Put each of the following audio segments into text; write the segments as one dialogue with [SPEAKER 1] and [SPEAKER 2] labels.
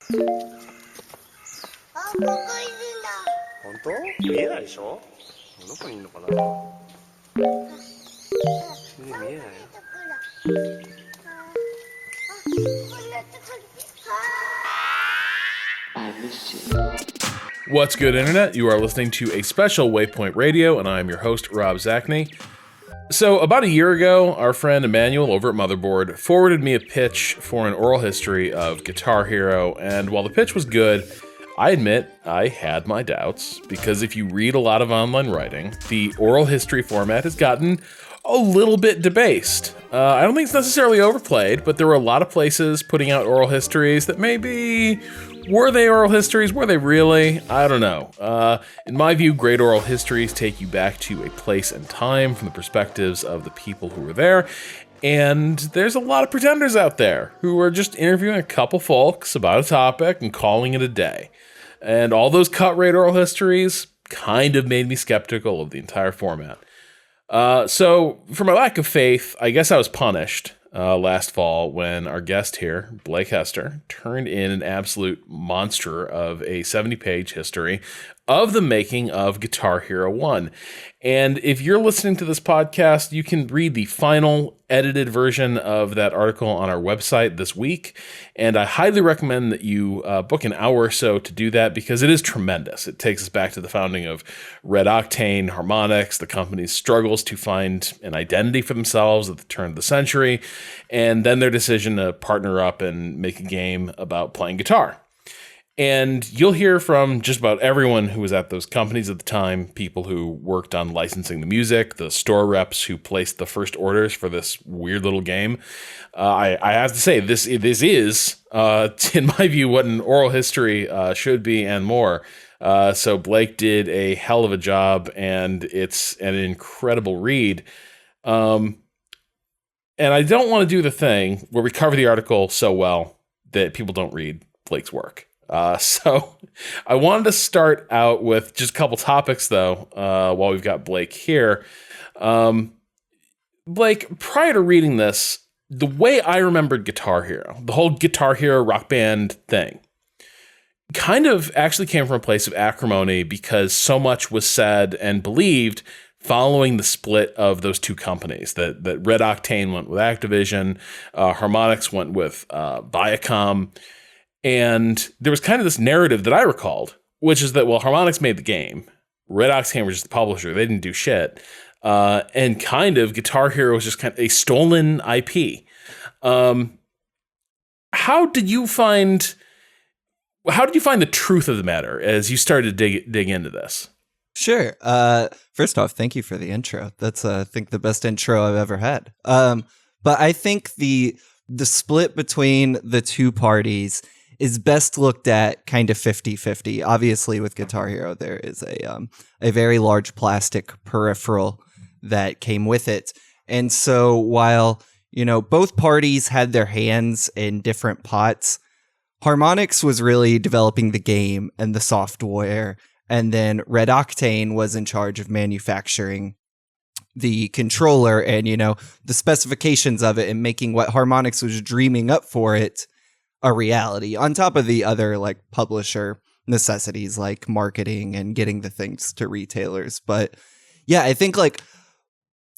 [SPEAKER 1] 本当？見えないでしょ？どこにいるのかな？見えないよ。
[SPEAKER 2] What's good, Internet? You are listening to a special Waypoint Radio, and I am your host, Rob Zachney. So, about a year ago, our friend Emmanuel over at Motherboard forwarded me a pitch for an oral history of Guitar Hero, and while the pitch was good, I admit I had my doubts, because if you read a lot of online writing, the oral history format has gotten a little bit debased. I don't think it's necessarily overplayed, but there were a lot of places putting out oral histories that maybe... Were they oral histories? Were they really? I don't know. In my view, great oral histories take you back to a place and time from the perspectives of the people who were there. And there's a lot of pretenders out there who are just interviewing a couple folks about a topic and calling it a day. And all those cut rate oral histories kind of made me skeptical of the entire format. So for my lack of faith, I guess I was punished last fall when our guest here, Blake Hester, turned in an absolute monster of a 70-page history of the making of Guitar Hero 1. And if you're listening to this podcast, you can read the final edited version of that article on our website this week. And I highly recommend that you book an hour or so to do that because it is tremendous. It takes us back to the founding of Red Octane, Harmonix, the company's struggles to find an identity for themselves at the turn of the century, and then their decision to partner up and make a game about playing guitar. And you'll hear from just about everyone who was at those companies at the time, people who worked on licensing the music, the store reps who placed the first orders for this weird little game. I have to say, this is, in my view, what an oral history should be and more. So Blake did a hell of a job, and it's an incredible read. And I don't want to do the thing where we cover the article so well that people don't read Blake's work. So I wanted to start out with just a couple topics, though, while we've got Blake here. Blake, prior to reading this, the way I remembered Guitar Hero, the whole Guitar Hero Rock Band thing, kind of actually came from a place of acrimony because so much was said and believed following the split of those two companies, that Red Octane went with Activision, Harmonix went with Viacom. And there was kind of this narrative that I recalled, which is that, well, Harmonix made the game. Red Octane was just the publisher. They didn't do shit. And kind of Guitar Hero was just kind of a stolen IP. How did you find the truth of the matter as you started to dig into this?
[SPEAKER 3] Sure. First off, thank you for the intro. That's, I think, the best intro I've ever had. But I think the split between the two parties is best looked at kind of 50-50. Obviously, with Guitar Hero, there is a very large plastic peripheral that came with it. And so while, both parties had their hands in different pots, Harmonix was really developing the game and the software, and then Red Octane was in charge of manufacturing the controller and, the specifications of it and making what Harmonix was dreaming up for it a reality, on top of the other publisher necessities like marketing and getting the things to retailers. But yeah, I think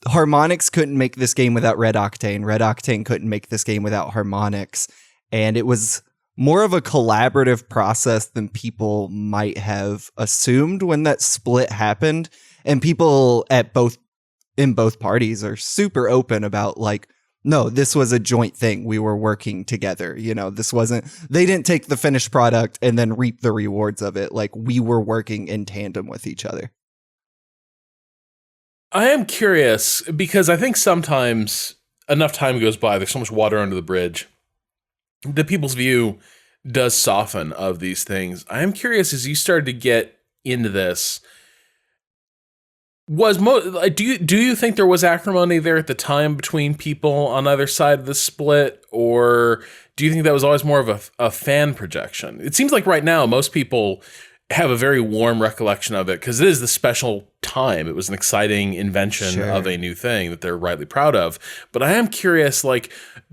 [SPEAKER 3] Harmonix couldn't make this game without Red Octane. Red Octane couldn't make this game without Harmonix. And it was more of a collaborative process than people might have assumed when that split happened. And people in both parties are super open about no, this was a joint thing. We were working together. They didn't take the finished product and then reap the rewards of it. We were working in tandem with each other.
[SPEAKER 2] I am curious because I think sometimes enough time goes by, there's so much water under the bridge, that people's view does soften of these things. I am curious, as you started to get into this, do you think there was acrimony there at the time between people on either side of the split, or do you think that was always more of a fan projection? It seems like right now most people have a very warm recollection of it because it is the special time. It was an exciting invention of a new thing that they're rightly proud of. But I am curious, like,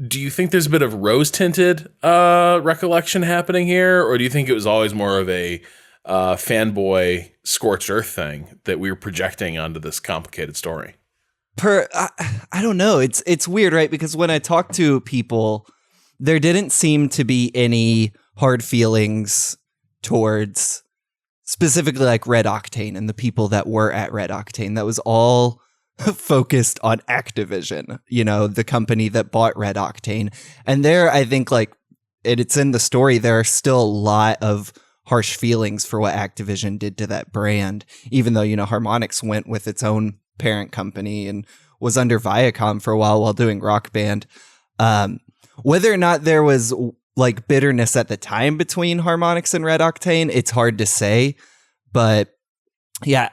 [SPEAKER 2] do you think there's a bit of rose-tinted recollection happening here? Or do you think it was always more of a fanboy scorched earth thing that we were projecting onto this complicated story?
[SPEAKER 3] I don't know. It's weird, right? Because when I talk to people, there didn't seem to be any hard feelings towards specifically like Red Octane and the people that were at Red Octane. That was all focused on Activision, you know, the company that bought Red Octane. And there, I think, like, it's in the story, there are still a lot of harsh feelings for what Activision did to that brand, even though, you know, Harmonix went with its own parent company and was under Viacom for a while doing Rock Band. Whether or not there was like bitterness at the time between Harmonix and Red Octane, it's hard to say. But yeah,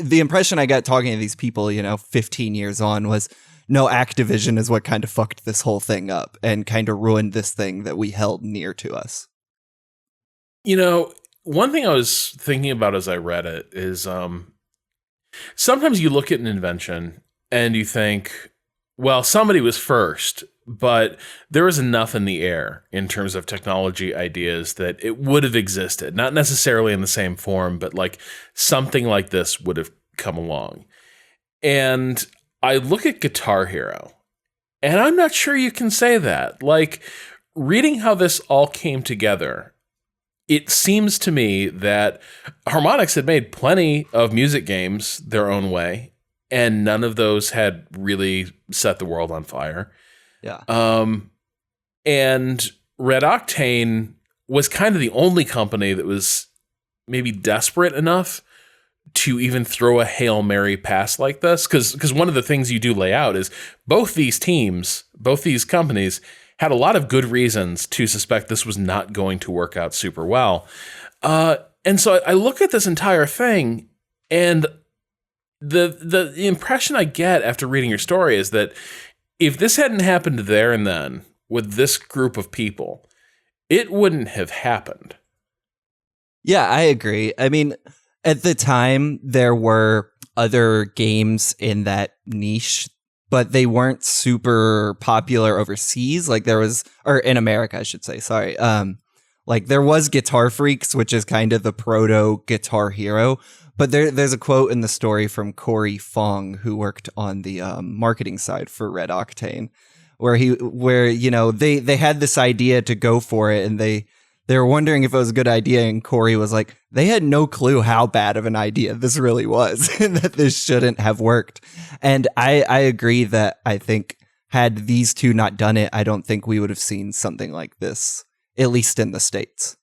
[SPEAKER 3] the impression I got talking to these people, you know, 15 years on was, no, Activision is what kind of fucked this whole thing up and kind of ruined this thing that we held near to us.
[SPEAKER 2] You know, one thing I was thinking about as I read it is sometimes you look at an invention and you think, well, somebody was first, but there was enough in the air in terms of technology ideas that it would have existed, not necessarily in the same form, but like something like this would have come along. And I look at Guitar Hero, and I'm not sure you can say that. Like, reading how this all came together, it seems to me that Harmonix had made plenty of music games their own way, and none of those had really set the world on fire.
[SPEAKER 3] Yeah.
[SPEAKER 2] And Red Octane was kind of the only company that was maybe desperate enough to even throw a Hail Mary pass like this. Because one of the things you do lay out is both these teams, both these companies had a lot of good reasons to suspect this was not going to work out super well. And so I look at this entire thing, and the impression I get after reading your story is that if this hadn't happened there and then with this group of people, it wouldn't have happened.
[SPEAKER 3] Yeah, I agree. I mean, at the time, there were other games in that niche, but they weren't super popular overseas. Like there was, or in America, I should say, sorry. Like there was Guitar Freaks, which is kind of the proto Guitar Hero. But there's a quote in the story from Corey Fong, who worked on the marketing side for Red Octane, where you know, they had this idea to go for it, and they were wondering if it was a good idea, and Corey was like, they had no clue how bad of an idea this really was, and that this shouldn't have worked. And I agree that I think had these two not done it, I don't think we would have seen something like this, at least in the States.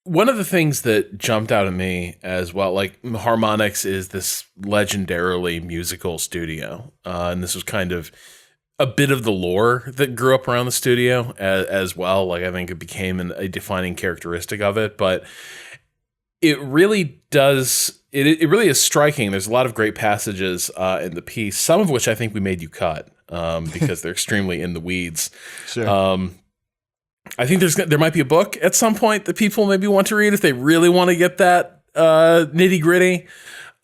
[SPEAKER 2] One of the things that jumped out at me as well, like Harmonix is this legendarily musical studio, and this was kind of a bit of the lore that grew up around the studio as well. Like I think it became a defining characteristic of it, but it really does. It really is striking. There's a lot of great passages in the piece, some of which I think we made you cut because they're extremely in the weeds.
[SPEAKER 3] Sure.
[SPEAKER 2] I think there might be a book at some point that people maybe want to read if they really want to get that nitty gritty.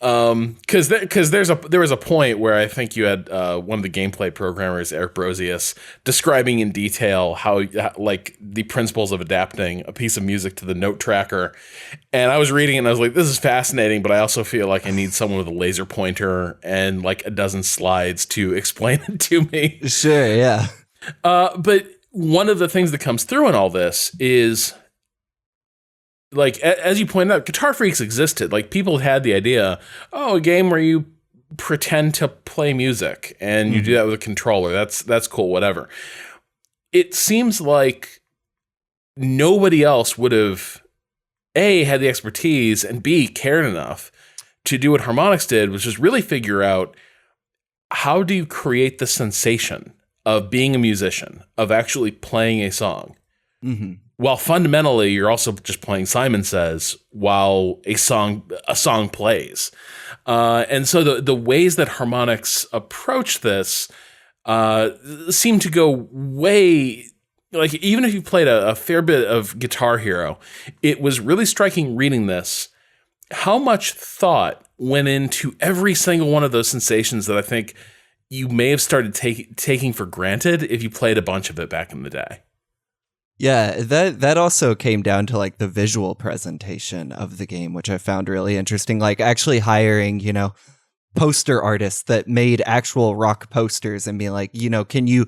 [SPEAKER 2] Because there was a point where I think you had one of the gameplay programmers, Eric Brosius, describing in detail how like the principles of adapting a piece of music to the note tracker. And I was reading it and I was like, this is fascinating, but I also feel like I need someone with a laser pointer and like a dozen slides to explain it to me.
[SPEAKER 3] Sure, yeah.
[SPEAKER 2] But one of the things that comes through in all this is, like, as you pointed out, Guitar Freaks existed. Like, people had the idea, oh, a game where you pretend to play music and you do that with a controller. That's cool, whatever. It seems like nobody else would have, A, had the expertise, and B, cared enough to do what Harmonix did, which is really figure out how do you create the sensation of being a musician, of actually playing a song. Mm-hmm. While fundamentally you're also just playing Simon Says while a song plays. And so the ways that Harmonix approach this seem to go way, like even if you played a fair bit of Guitar Hero, it was really striking reading this how much thought went into every single one of those sensations that I think you may have started taking for granted if you played a bunch of it back in the day.
[SPEAKER 3] Yeah, that also came down to like the visual presentation of the game, which I found really interesting. Like actually hiring, poster artists that made actual rock posters and be like, can you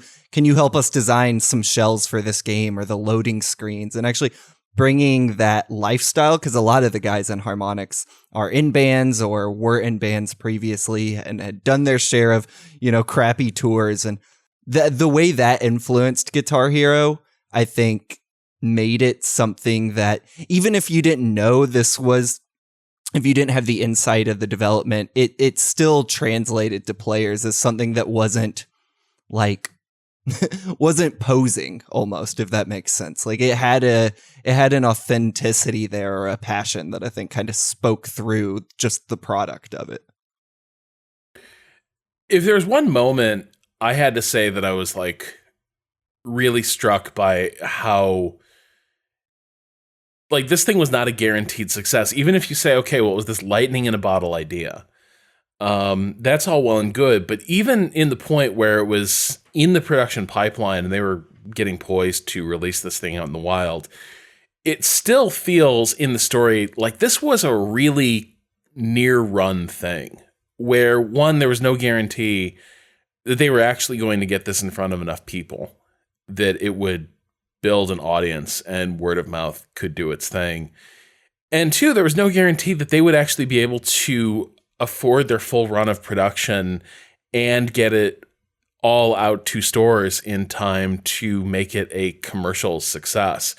[SPEAKER 3] help us design some shells for this game or the loading screens, and actually bringing that lifestyle, because a lot of the guys in Harmonix are in bands or were in bands previously and had done their share of, crappy tours, and the way that influenced Guitar Hero, I think, made it something that even if you didn't know this was, if you didn't have the insight of the development, it still translated to players as something that wasn't posing almost, if that makes sense. Like it had an authenticity there, or a passion that I think kind of spoke through just the product of it.
[SPEAKER 2] If there's one moment I had to say that I was like really struck by how like this thing was not a guaranteed success. Even if you say, okay, well, it was this lightning in a bottle idea. That's all well and good. But even in the point where it was in the production pipeline and they were getting poised to release this thing out in the wild, it still feels in the story like this was a really near run thing where, one, there was no guarantee that they were actually going to get this in front of enough people that it would build an audience and word of mouth could do its thing. And two, there was no guarantee that they would actually be able to afford their full run of production and get it all out to stores in time to make it a commercial success.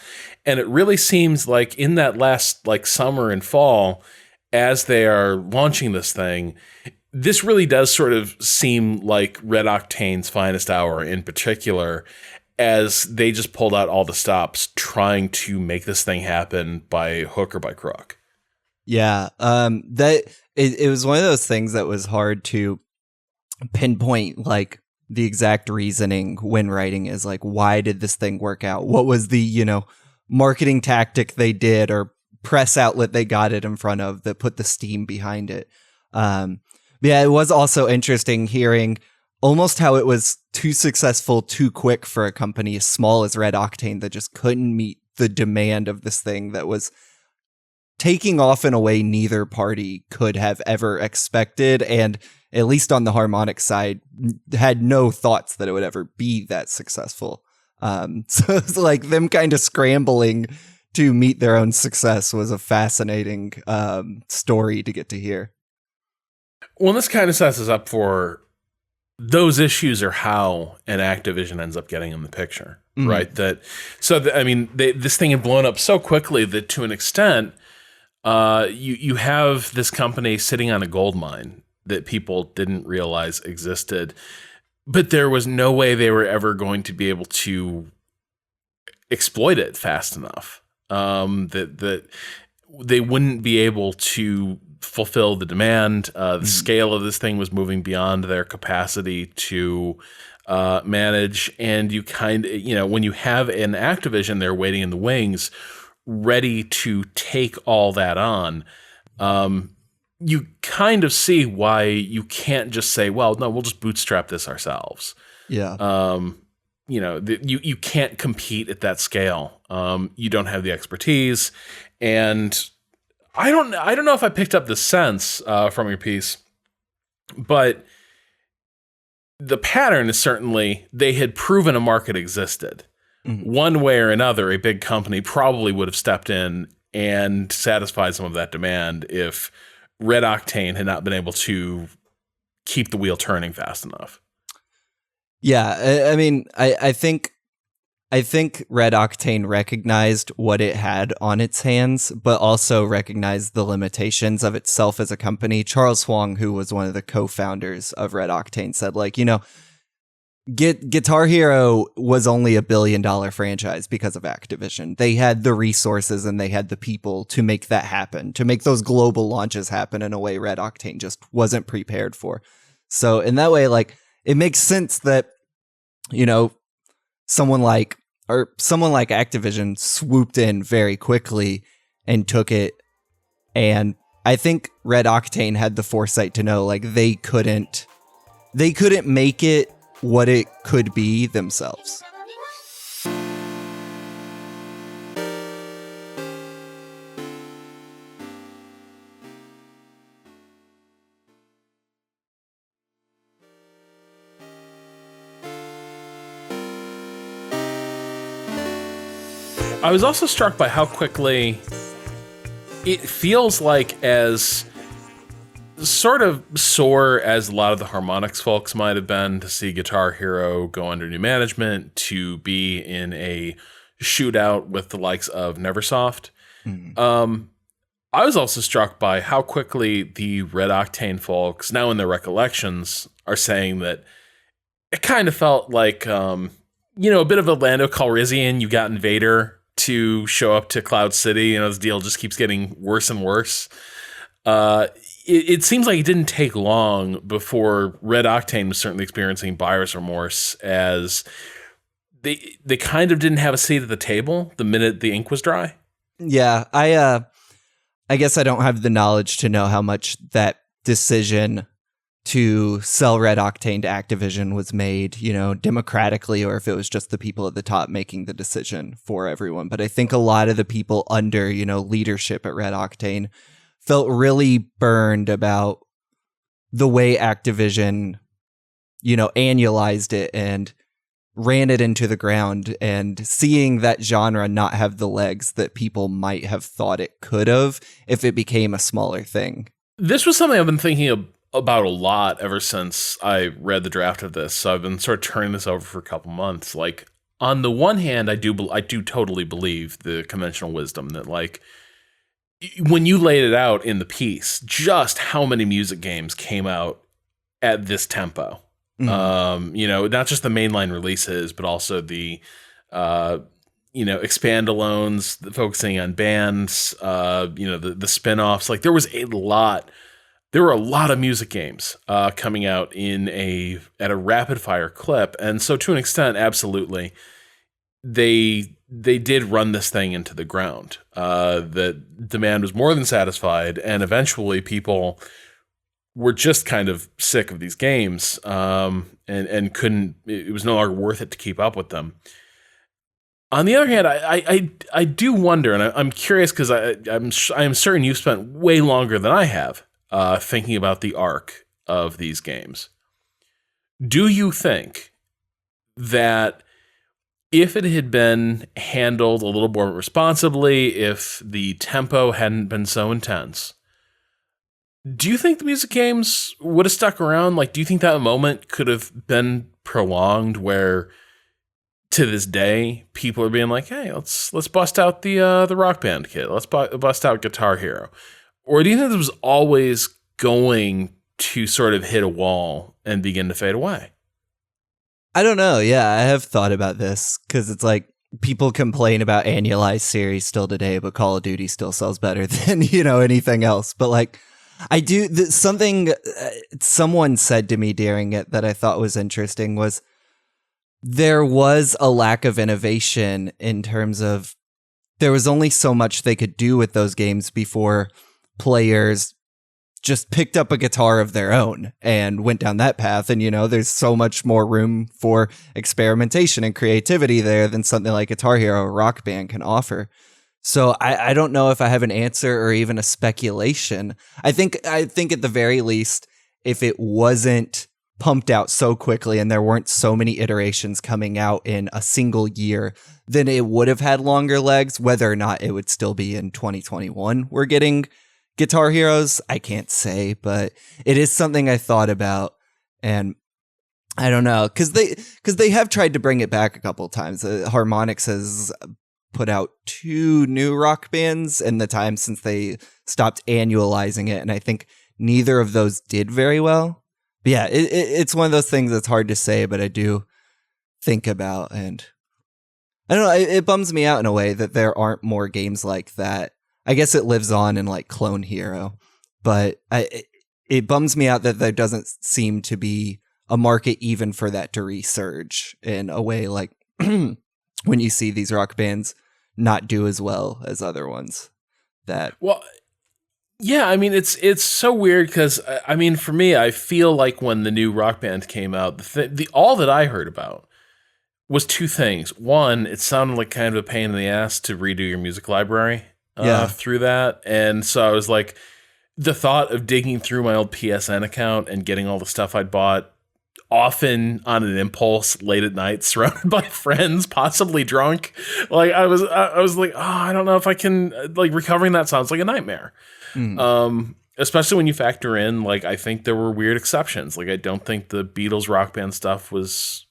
[SPEAKER 2] And it really seems like in that last summer and fall, as they are launching this thing, this really does sort of seem like Red Octane's finest hour in particular, as they just pulled out all the stops trying to make this thing happen by hook or by crook.
[SPEAKER 3] Yeah, it was one of those things that was hard to pinpoint, like the exact reasoning when writing is like, why did this thing work out? What was the, marketing tactic they did or press outlet they got it in front of that put the steam behind it? Yeah, it was also interesting hearing almost how it was too successful too quick for a company as small as Red Octane that just couldn't meet the demand of this thing that was taking off in a way neither party could have ever expected, and at least on the Harmonix side, had no thoughts that it would ever be that successful. So it's like them kind of scrambling to meet their own success was a fascinating story to get to hear.
[SPEAKER 2] Well, this kind of sets us up for those issues, or how an Activision ends up getting in the picture, right? This thing had blown up so quickly that to an extent, you have this company sitting on a gold mine that people didn't realize existed, but there was no way they were ever going to be able to exploit it fast enough. That they wouldn't be able to fulfill the demand. The scale of this thing was moving beyond their capacity to manage. And you kind of, when you have an Activision there waiting in the wings, ready to take all that on, you kind of see why you can't just say, well, no, we'll just bootstrap this ourselves.
[SPEAKER 3] Yeah.
[SPEAKER 2] You can't compete at that scale. You don't have the expertise. And I don't know if I picked up the sense from your piece, but the pattern is certainly they had proven a market existed. Mm-hmm. One way or another, a big company probably would have stepped in and satisfied some of that demand if Red Octane had not been able to keep the wheel turning fast enough.
[SPEAKER 3] Yeah, I mean, I think Red Octane recognized what it had on its hands, but also recognized the limitations of itself as a company. Charles Huang, who was one of the co-founders of Red Octane, said, Guitar Hero was only $1 billion franchise because of Activision. They had the resources and they had the people to make that happen, to make those global launches happen in a way Red Octane just wasn't prepared for. So in that way, it makes sense that, someone like Activision swooped in very quickly and took it and I think Red Octane had the foresight to know like they couldn't make it what it could be themselves.
[SPEAKER 2] I was also struck by how quickly it feels like, as sort of sore as a lot of the Harmonix folks might have been to see Guitar Hero go under new management, to be in a shootout with the likes of Neversoft. I was also struck by how quickly the Red Octane folks, now in their recollections, are saying that it kind of felt like, a bit of a Lando Calrissian. You got Invader to show up to Cloud City. This deal just keeps getting worse and worse. It seems like it didn't take long before Red Octane was certainly experiencing buyer's remorse, as they kind of didn't have a seat at the table the minute the ink was dry. Yeah,
[SPEAKER 3] I guess I don't have the knowledge to know how much that decision to sell Red Octane to Activision was made, democratically, or if it was just the people at the top making the decision for everyone. But I think a lot of the people under, leadership at Red Octane felt really burned about the way Activision, annualized it and ran it into the ground, and seeing that genre not have the legs that people might have thought it could have if it became a smaller thing.
[SPEAKER 2] This was something I've been thinking about a lot ever since I read the draft of this. So I've been sort of turning this over for a couple months. Like, on the one hand, I do totally believe the conventional wisdom that, like, when you laid it out in the piece, just how many music games came out at this tempo. Not just the mainline releases, but also the, expandalones, focusing on bands, the spin-offs. Like, there were a lot of music games coming out at a rapid fire clip. And so to an extent, absolutely, they did run this thing into the ground. The demand was more than satisfied, and eventually people were just kind of sick of these games, and couldn't. It was no longer worth it to keep up with them. On the other hand, I do wonder, and I'm curious, because I'm certain you've spent way longer than I have thinking about the arc of these games. Do you think that if it had been handled a little more responsibly, if the tempo hadn't been so intense, do you think the music games would have stuck around? Like, do you think that moment could have been prolonged, where to this day people are being like, hey, let's bust out the Rock Band kit, let's bust out Guitar Hero? Or do you think this was always going to sort of hit a wall and begin to fade away?
[SPEAKER 3] I don't know. Yeah, I have thought about this, because it's like, people complain about annualized series still today, but Call of Duty still sells better than, anything else. But like, I do something someone said to me during it that I thought was interesting was there was a lack of innovation in terms of there was only so much they could do with those games before players just picked up a guitar of their own and went down that path. And, there's so much more room for experimentation and creativity there than something like Guitar Hero or Rock Band can offer. So I don't know if I have an answer or even a speculation. I think at the very least, if it wasn't pumped out so quickly and there weren't so many iterations coming out in a single year, then it would have had longer legs. Whether or not it would still be in 2021 we're getting Guitar Heroes, I can't say, but it is something I thought about. And I don't know, because they have tried to bring it back a couple of times. Harmonix has put out 2 new Rock Bands in the time since they stopped annualizing it, and I think neither of those did very well. But yeah, it's one of those things that's hard to say, but I do think about, and I don't know, it bums me out in a way that there aren't more games like that. I guess it lives on in like Clone Hero, but it bums me out that there doesn't seem to be a market even for that to resurge in a way, like when you see these rock bands not do as well as other ones.
[SPEAKER 2] Yeah, I mean, it's so weird because, I mean, for me, I feel like when the new Rock Band came out, the all that I heard about was two things. One, it sounded like kind of a pain in the ass to redo your music library through that. And so I was like, the thought of digging through my old PSN account and getting all the stuff I'd bought, often on an impulse late at night, surrounded by friends, possibly drunk. Like I was like, oh, I don't know if I can, like, recovering that sounds like a nightmare. Especially when you factor in, like, I think there were weird exceptions. Like, I don't think the Beatles Rock Band stuff was,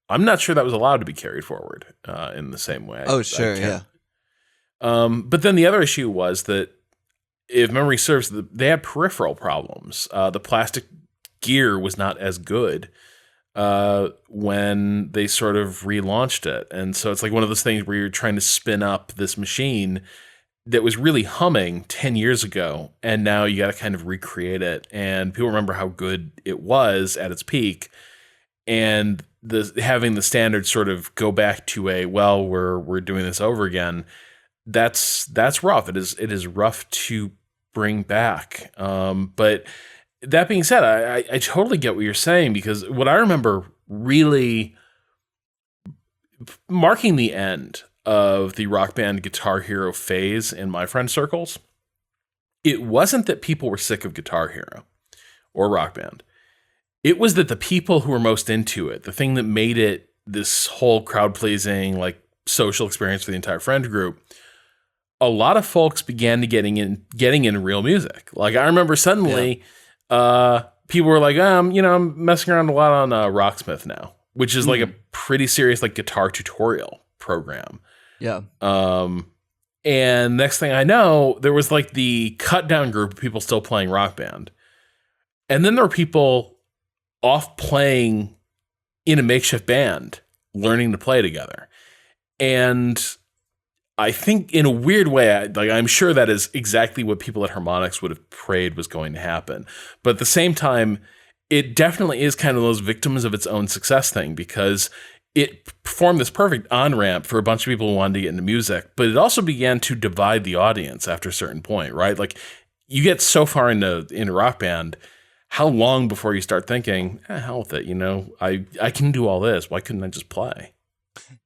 [SPEAKER 2] I'm not sure that was allowed to be carried forward in the same way.
[SPEAKER 3] Oh, sure, yeah.
[SPEAKER 2] But then the other issue was that, if memory serves, they had peripheral problems. The plastic gear was not as good when they sort of relaunched it. And so it's like one of those things where you're trying to spin up this machine that was really humming 10 years ago, and now you got to kind of recreate it. And people remember how good it was at its peak, and having the standard sort of go back to we're doing this over again. That's rough. It is rough to bring back. But that being said, I totally get what you're saying, because what I remember really marking the end of the Rock Band Guitar Hero phase in my friend circles, it wasn't that people were sick of Guitar Hero or Rock Band. It was that the people who were most into it, the thing that made it this whole crowd-pleasing, like, social experience for the entire friend group, a lot of folks began to getting in real music. Like, I remember suddenly people were like, I'm messing around a lot on Rocksmith now, which is like a pretty serious, like, guitar tutorial program.
[SPEAKER 3] Yeah.
[SPEAKER 2] And next thing I know, there was like the cut down group of people still playing Rock Band. And then there were people off playing in a makeshift band, learning to play together. And I think in a weird way, I'm sure that is exactly what people at Harmonix would have prayed was going to happen. But at the same time, it definitely is kind of those victims of its own success thing, because it formed this perfect on-ramp for a bunch of people who wanted to get into music, but it also began to divide the audience after a certain point, right? Like, you get so far into Rock Band, how long before you start thinking, hell with it, I can do all this. Why couldn't I just play?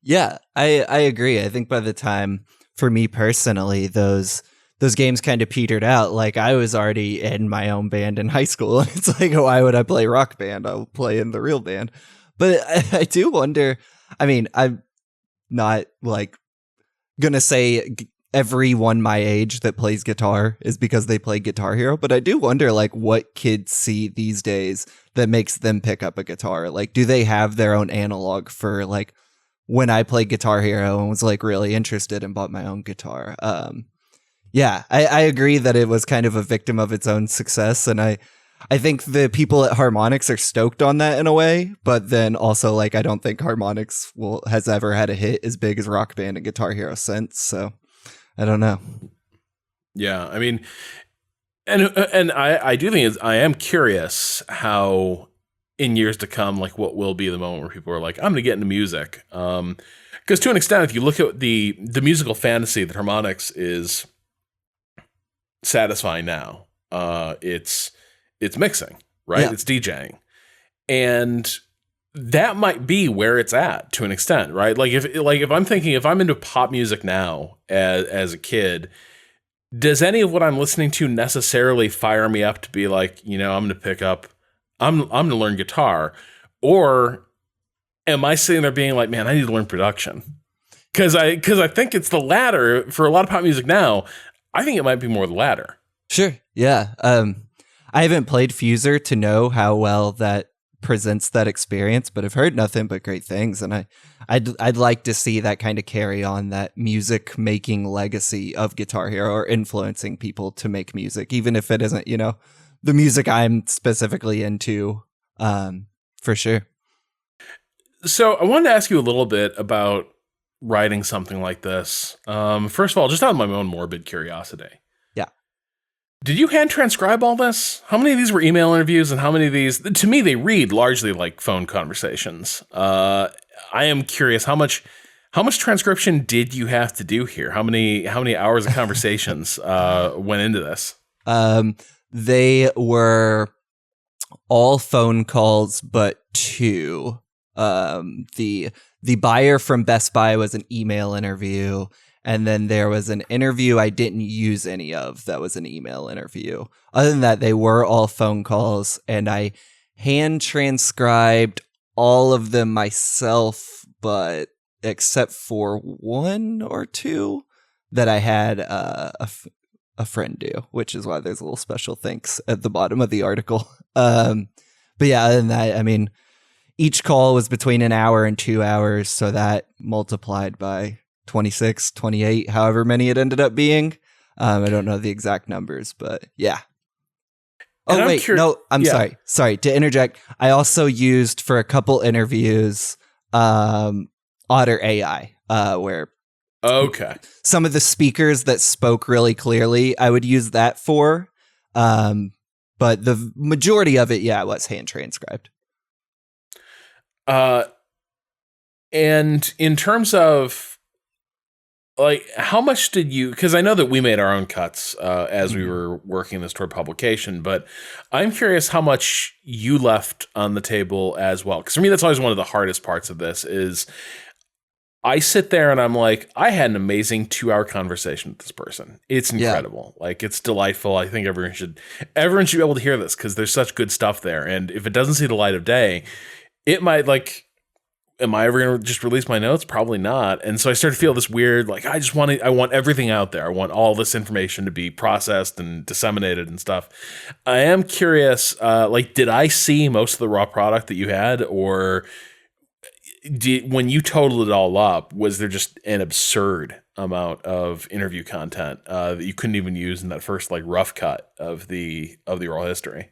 [SPEAKER 3] Yeah, I agree. I think by the time, for me personally, those games kind of petered out. Like, I was already in my own band in high school. It's like, why would I play Rock Band? I'll play in the real band. But I do wonder, I mean, I'm not, like, gonna say everyone my age that plays guitar is because they play Guitar Hero, but I do wonder, like, what kids see these days that makes them pick up a guitar. Like, do they have their own analog for, like, when I played Guitar Hero and was, like, really interested and bought my own guitar? Yeah, I agree that it was kind of a victim of its own success, and I think the people at Harmonix are stoked on that in a way, but then also, like, I don't think Harmonix has ever had a hit as big as Rock Band and Guitar Hero since, so I don't know.
[SPEAKER 2] Yeah, I mean, and I do think I am curious how in years to come, like, what will be the moment where people are like, I'm going to get into music. Because to an extent, if you look at the musical fantasy that Harmonix is satisfying now, it's mixing, right?
[SPEAKER 3] Yeah.
[SPEAKER 2] It's DJing. And that might be where it's at to an extent, right? Like, if I'm thinking, if I'm into pop music now as a kid, does any of what I'm listening to necessarily fire me up to be like, I'm going to pick up, I'm going to learn guitar? Or am I sitting there being like, man, I need to learn production? Because I think it's the latter for a lot of pop music now. I think it might be more the latter.
[SPEAKER 3] Sure. Yeah. I haven't played Fuser to know how well that presents that experience, but I've heard nothing but great things, and I'd like to see that kind of carry on that music making legacy of Guitar Hero, or influencing people to make music, even if it isn't, the music I'm specifically into, for sure.
[SPEAKER 2] So I wanted to ask you a little bit about writing something like this. First of all, just out of my own morbid curiosity. Did you hand transcribe all this? How many of these were email interviews, and how many of these, to me, they read largely like phone conversations. I am curious, how much transcription did you have to do here? How many hours of conversations went into this?
[SPEAKER 3] They were all phone calls but two. The buyer from Best Buy was an email interview, and then there was an interview I didn't use any of that was an email interview. Other than that, they were all phone calls, and I hand transcribed all of them myself, but except for one or two that I had a friend do, which is why there's a little special thanks at the bottom of the article. But yeah, other than that, I mean, each call was between an hour and 2 hours, so that multiplied by 26, 28, however many it ended up being. I don't know the exact numbers, but yeah.
[SPEAKER 2] And
[SPEAKER 3] Oh, wait, no, I'm
[SPEAKER 2] yeah.
[SPEAKER 3] Sorry to interject. I also used for a couple interviews Otter AI, where
[SPEAKER 2] Okay.
[SPEAKER 3] some of the speakers that spoke really clearly, I would use that for. But the majority of it, yeah, was hand transcribed.
[SPEAKER 2] And in terms of, like, how much did you, because I know that we made our own cuts as we were working this toward publication, but I'm curious how much you left on the table as well. Because for me, that's always one of the hardest parts of this is I sit there and I'm like, I had an amazing 2-hour conversation with this person. It's incredible. Yeah. Like, it's delightful. I think everyone should be able to hear this because there's such good stuff there. And if it doesn't see the light of day, it might, like, am I ever going to just release my notes? Probably not. And so I started to feel this weird, like, I want everything out there. I want all this information to be processed and disseminated and stuff. I am curious, like, did I see most of the raw product that you had, or when you totaled it all up, was there just an absurd amount of interview content that you couldn't even use in that first, like, rough cut of the oral history?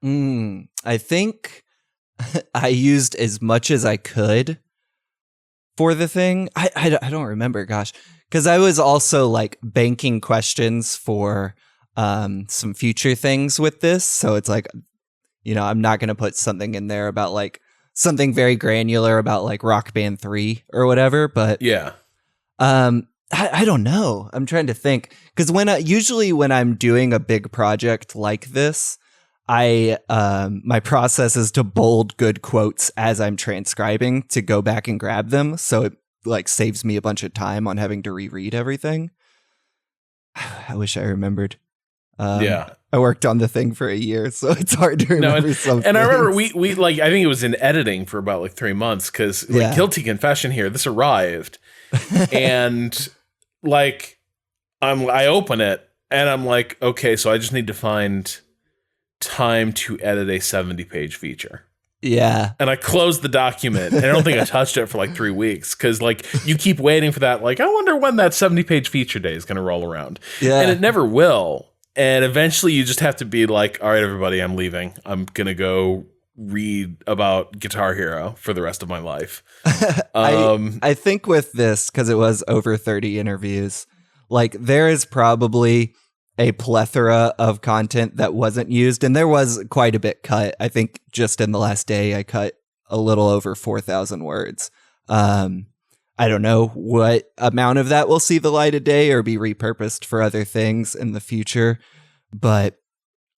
[SPEAKER 3] I think I used as much as I could for the thing. I don't remember, gosh, because I was also, like, banking questions for some future things with this. So it's like, you know, I'm not going to put something in there about, like, something very granular about, like, Rock Band 3 or whatever. But
[SPEAKER 2] yeah,
[SPEAKER 3] I don't know. I'm trying to think, because usually when I'm doing a big project like this, my process is to bold good quotes as I'm transcribing to go back and grab them. So it, like, saves me a bunch of time on having to reread everything. I wish I remembered.
[SPEAKER 2] Yeah.
[SPEAKER 3] I worked on the thing for a year, so it's hard to remember something.
[SPEAKER 2] And I remember we like, I think it was in editing for about, like, 3 months, because, like, guilty confession here, this arrived and, like, I open it and I'm like, okay, so I just need to find time to edit a 70-page feature.
[SPEAKER 3] Yeah.
[SPEAKER 2] And I closed the document, and I don't think I touched it for, like, 3 weeks, because, like, you keep waiting for that, like, I wonder when that 70-page feature day is going to roll around. Yeah. And it never will. And eventually you just have to be like, all right, everybody, I'm leaving. I'm going to go read about Guitar Hero for the rest of my life.
[SPEAKER 3] I think with this, because it was over 30 interviews, like, there is probably a plethora of content that wasn't used, and there was quite a bit cut. I think just in the last day, I cut a little over 4,000 words. I don't know what amount of that will see the light of day or be repurposed for other things in the future, but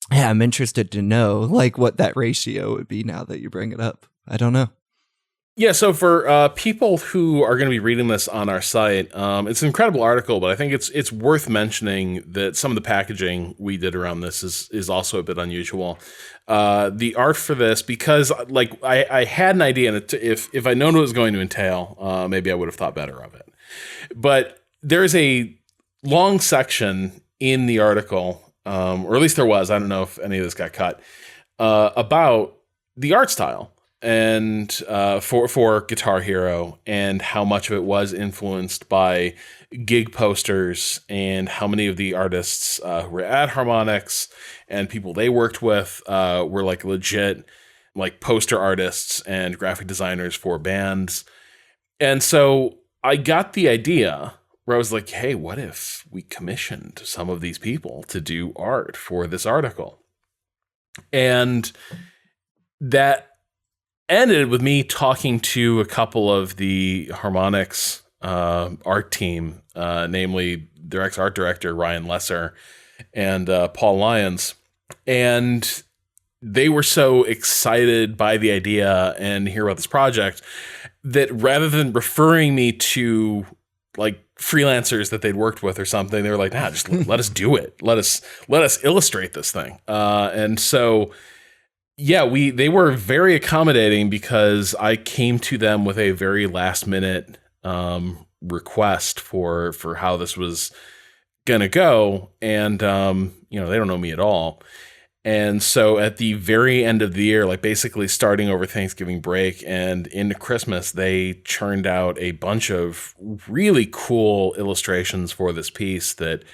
[SPEAKER 3] yeah, I'm interested to know, like, what that ratio would be now that you bring it up. I don't know.
[SPEAKER 2] Yeah, so for people who are going to be reading this on our site, it's an incredible article, but I think it's worth mentioning that some of the packaging we did around this is also a bit unusual. The art for this, because, like, I had an idea, and if I'd known what it was going to entail, maybe I would have thought better of it. But there's a long section in the article, or at least there was, I don't know if any of this got cut, about the art style. And for Guitar Hero, and how much of it was influenced by gig posters, and how many of the artists who were at Harmonix and people they worked with were, like, legit, like, poster artists and graphic designers for bands. And so I got the idea where I was like, hey, what if we commissioned some of these people to do art for this article? And that ended with me talking to a couple of the Harmonix art team, namely their ex-art director, Ryan Lesser, and Paul Lyons. And they were so excited by the idea and hear about this project that rather than referring me to like freelancers that they'd worked with or something, they were like, nah, just let us do it. Let us illustrate this thing. And so, yeah, they were very accommodating because I came to them with a very last minute request for how this was going to go. And, they don't know me at all. And so at the very end of the year, like basically starting over Thanksgiving break and into Christmas, they churned out a bunch of really cool illustrations for this piece that,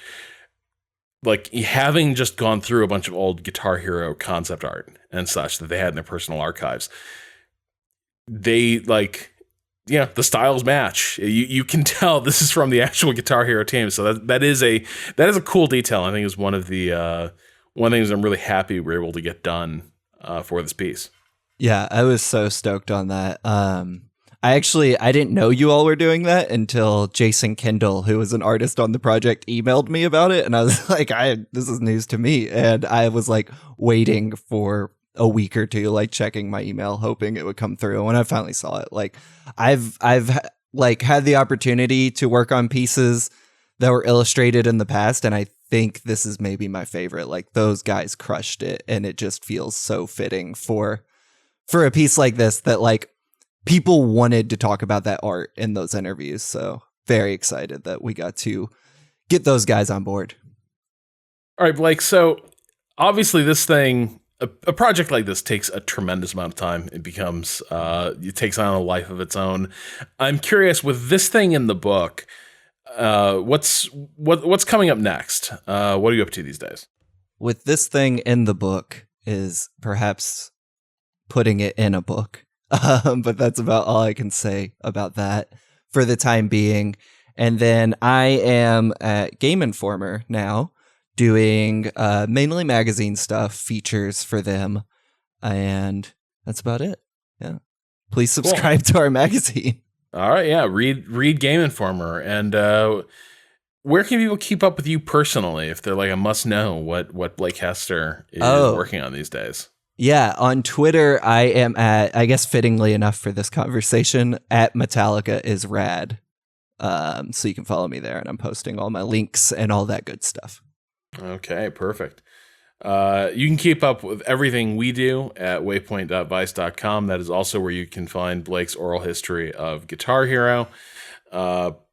[SPEAKER 2] like, having just gone through a bunch of old Guitar Hero concept art and such that they had in their personal archives, they the styles match. You can tell this is from the actual Guitar Hero team. So that is a cool detail. I think is one of the things I'm really happy we were able to get done for this piece.
[SPEAKER 3] Yeah, I was so stoked on that. I didn't know you all were doing that until Jason Kendall, who was an artist on the project, emailed me about it. And I was like, this is news to me. And I was like waiting for a week or two, like checking my email, hoping it would come through. And when I finally saw it, like I've like had the opportunity to work on pieces that were illustrated in the past. And I think this is maybe my favorite. Like those guys crushed it. And it just feels so fitting for a piece like this that like people wanted to talk about that art in those interviews. So very excited that we got to get those guys on board.
[SPEAKER 2] All right, Blake. So obviously this thing, a project like this takes a tremendous amount of time. It becomes, it takes on a life of its own. I'm curious, with this thing in the book, what's coming up next? What are you up to these days?
[SPEAKER 3] With this thing in the book is perhaps putting it in a book. But that's about all I can say about that for the time being. And then I am at Game Informer now, doing mainly magazine stuff, features for them. And that's about it. Yeah. Please subscribe to our magazine.
[SPEAKER 2] All right. Yeah. Read Game Informer. And where can people keep up with you personally if they're like a must know what Blake Hester is working on these days?
[SPEAKER 3] Yeah, on Twitter, I am at, I guess fittingly enough for this conversation, at Metallica is rad. So you can follow me there, and I'm posting all my links and all that good stuff.
[SPEAKER 2] Okay, perfect. You can keep up with everything we do at waypoint.vice.com. That is also where you can find Blake's oral history of Guitar Hero.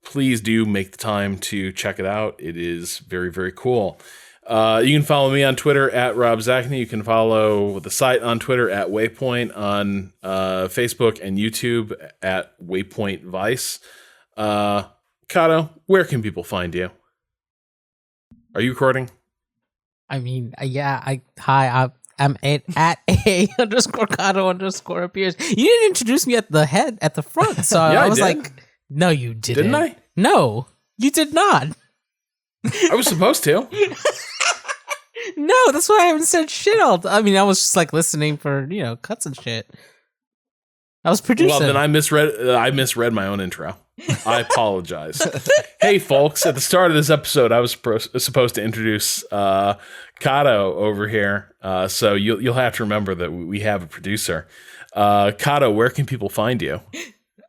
[SPEAKER 2] Please do make the time to check it out. It is very, very cool. You can follow me on Twitter at Rob Zachney. You can follow the site on Twitter at Waypoint, on Facebook and YouTube at Waypoint Vice. Kato, where can people find you? Are you recording?
[SPEAKER 4] I mean, yeah. I'm at A _ Kato _ appears. You didn't introduce me at the front, so yeah, I was like, no, you didn't.
[SPEAKER 2] Didn't I?
[SPEAKER 4] No, you did not.
[SPEAKER 2] I was supposed to.
[SPEAKER 4] No, that's why I haven't said shit all. I mean, I was just like listening for cuts and shit. I was producing.
[SPEAKER 2] Well, then I misread my own intro. I apologize. Hey, folks! At the start of this episode, I was supposed to introduce Kato over here. So you'll have to remember that we have a producer. Kato, where can people find you?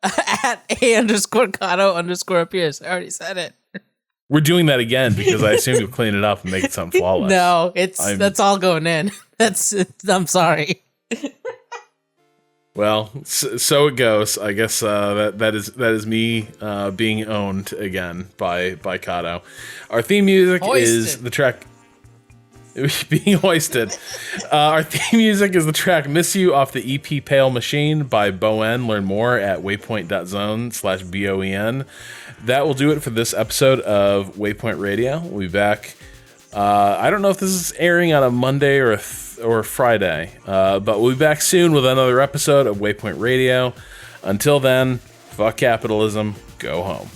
[SPEAKER 4] At A _ Kato _ appears. I already said it.
[SPEAKER 2] We're doing that again because I assume you'll clean it up and make it sound flawless.
[SPEAKER 4] No, that's all going in. I'm sorry.
[SPEAKER 2] Well, so it goes. I guess that is me being owned again by Kato. Our theme music is the track being hoisted. Our theme music is the track "Miss You" off the EP "Pale Machine" by Boen. Learn more at waypoint.zone/BOEN. That will do it for this episode of Waypoint Radio. We'll be back. I don't know if this is airing on a Monday or a Friday, but we'll be back soon with another episode of Waypoint Radio. Until then, fuck capitalism, go home.